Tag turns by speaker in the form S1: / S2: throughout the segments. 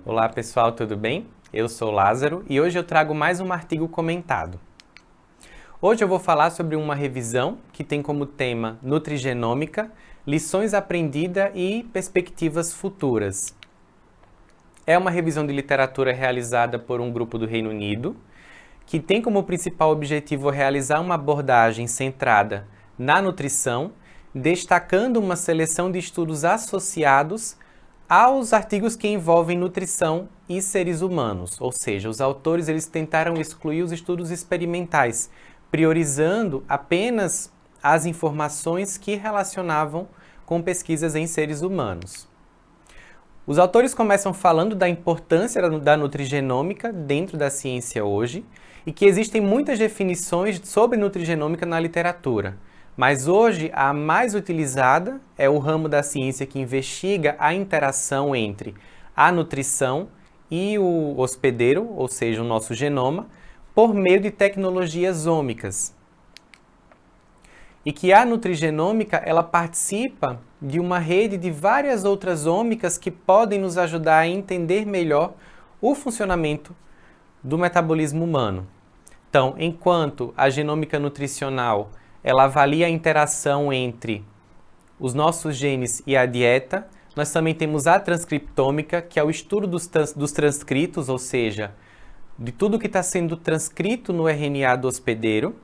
S1: Olá pessoal, tudo bem? Eu sou Lázaro e hoje eu trago mais um artigo comentado. Hoje eu vou falar sobre uma revisão que tem como tema Nutrigenômica, lições aprendidas e perspectivas futuras. É uma revisão de literatura realizada por um grupo do Reino Unido, que tem como principal objetivo realizar uma abordagem centrada na nutrição, destacando uma seleção de estudos associados aos artigos que envolvem nutrição e seres humanos, ou seja, os autores eles tentaram excluir os estudos experimentais, priorizando apenas as informações que relacionavam com pesquisas em seres humanos. Os autores começam falando da importância da nutrigenômica dentro da ciência hoje e que existem muitas definições sobre nutrigenômica na literatura. Mas hoje a mais utilizada é o ramo da ciência que investiga a interação entre a nutrição e o hospedeiro, ou seja, o nosso genoma, por meio de tecnologias ômicas. E que a nutrigenômica ela participa de uma rede de várias outras ômicas que podem nos ajudar a entender melhor o funcionamento do metabolismo humano. Então, enquanto a genômica nutricional ela avalia a interação entre os nossos genes e a dieta, nós também temos a transcriptômica, que é o estudo dos transcritos, ou seja, de tudo que está sendo transcrito no RNA do hospedeiro.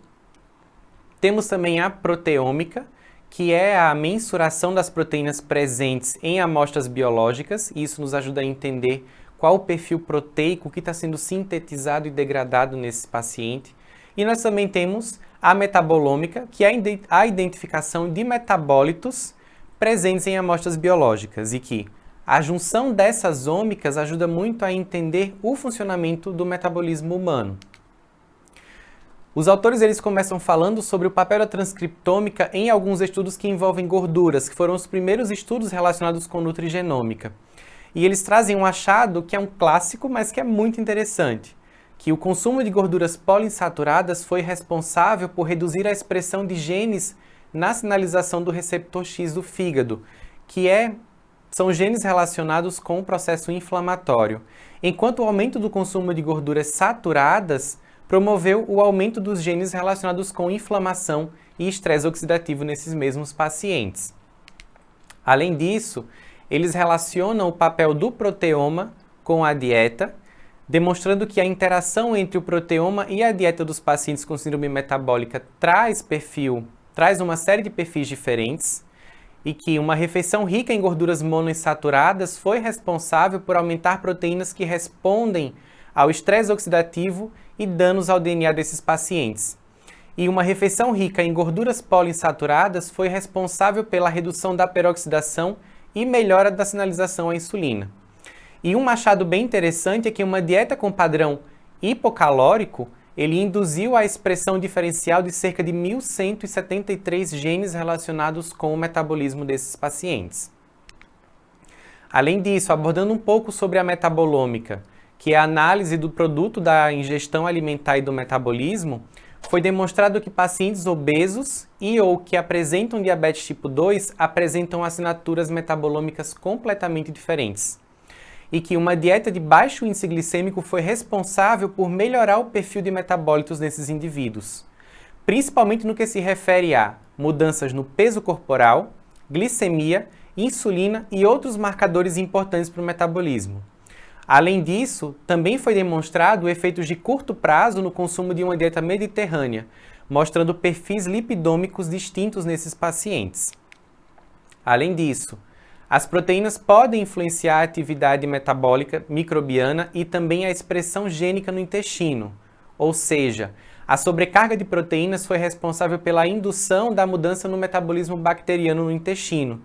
S1: Temos também a proteômica, que é a mensuração das proteínas presentes em amostras biológicas, e isso nos ajuda a entender qual o perfil proteico que está sendo sintetizado e degradado nesse paciente. E nós também temos a metabolômica, que é a identificação de metabólitos presentes em amostras biológicas e que a junção dessas ômicas ajuda muito a entender o funcionamento do metabolismo humano. Os autores eles começam falando sobre o papel da transcriptômica em alguns estudos que envolvem gorduras, que foram os primeiros estudos relacionados com nutrigenômica. E eles trazem um achado que é um clássico, mas que é muito interessante, que o consumo de gorduras poliinsaturadas foi responsável por reduzir a expressão de genes na sinalização do receptor X do fígado, que são genes relacionados com o processo inflamatório, enquanto o aumento do consumo de gorduras saturadas promoveu o aumento dos genes relacionados com inflamação e estresse oxidativo nesses mesmos pacientes. Além disso, eles relacionam o papel do proteoma com a dieta, demonstrando que a interação entre o proteoma e a dieta dos pacientes com síndrome metabólica traz uma série de perfis diferentes e que uma refeição rica em gorduras monoinsaturadas foi responsável por aumentar proteínas que respondem ao estresse oxidativo e danos ao DNA desses pacientes. E uma refeição rica em gorduras poliinsaturadas foi responsável pela redução da peroxidação e melhora da sinalização à insulina. E um achado bem interessante é que uma dieta com padrão hipocalórico, ele induziu a expressão diferencial de cerca de 1.173 genes relacionados com o metabolismo desses pacientes. Além disso, abordando um pouco sobre a metabolômica, que é a análise do produto da ingestão alimentar e do metabolismo, foi demonstrado que pacientes obesos e ou que apresentam diabetes tipo 2 apresentam assinaturas metabolômicas completamente diferentes. E que uma dieta de baixo índice glicêmico foi responsável por melhorar o perfil de metabólitos nesses indivíduos, principalmente no que se refere a mudanças no peso corporal, glicemia, insulina e outros marcadores importantes para o metabolismo. Além disso, também foi demonstrado efeitos de curto prazo no consumo de uma dieta mediterrânea, mostrando perfis lipidômicos distintos nesses pacientes. Além disso, as proteínas podem influenciar a atividade metabólica microbiana e também a expressão gênica no intestino, ou seja, a sobrecarga de proteínas foi responsável pela indução da mudança no metabolismo bacteriano no intestino,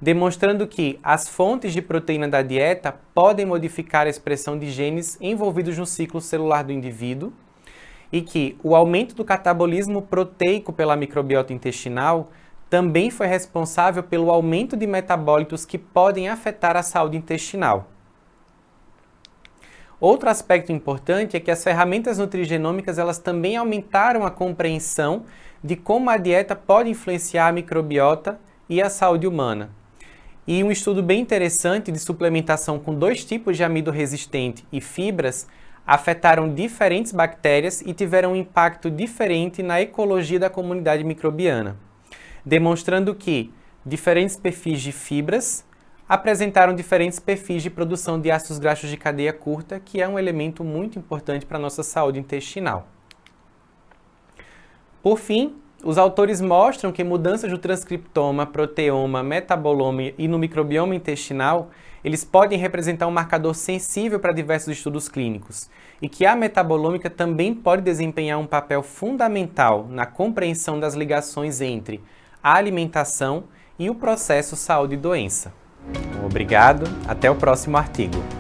S1: demonstrando que as fontes de proteína da dieta podem modificar a expressão de genes envolvidos no ciclo celular do indivíduo e que o aumento do catabolismo proteico pela microbiota intestinal também foi responsável pelo aumento de metabólitos que podem afetar a saúde intestinal. Outro aspecto importante é que as ferramentas nutrigenômicas elas também aumentaram a compreensão de como a dieta pode influenciar a microbiota e a saúde humana. E um estudo bem interessante de suplementação com 2 tipos de amido resistente e fibras afetaram diferentes bactérias e tiveram um impacto diferente na ecologia da comunidade microbiana, demonstrando que diferentes perfis de fibras apresentaram diferentes perfis de produção de ácidos graxos de cadeia curta, que é um elemento muito importante para a nossa saúde intestinal. Por fim, os autores mostram que mudanças no transcriptoma, proteoma, metaboloma e no microbioma intestinal, eles podem representar um marcador sensível para diversos estudos clínicos, e que a metabolômica também pode desempenhar um papel fundamental na compreensão das ligações entre a alimentação e o processo saúde e doença. Obrigado, até o próximo artigo.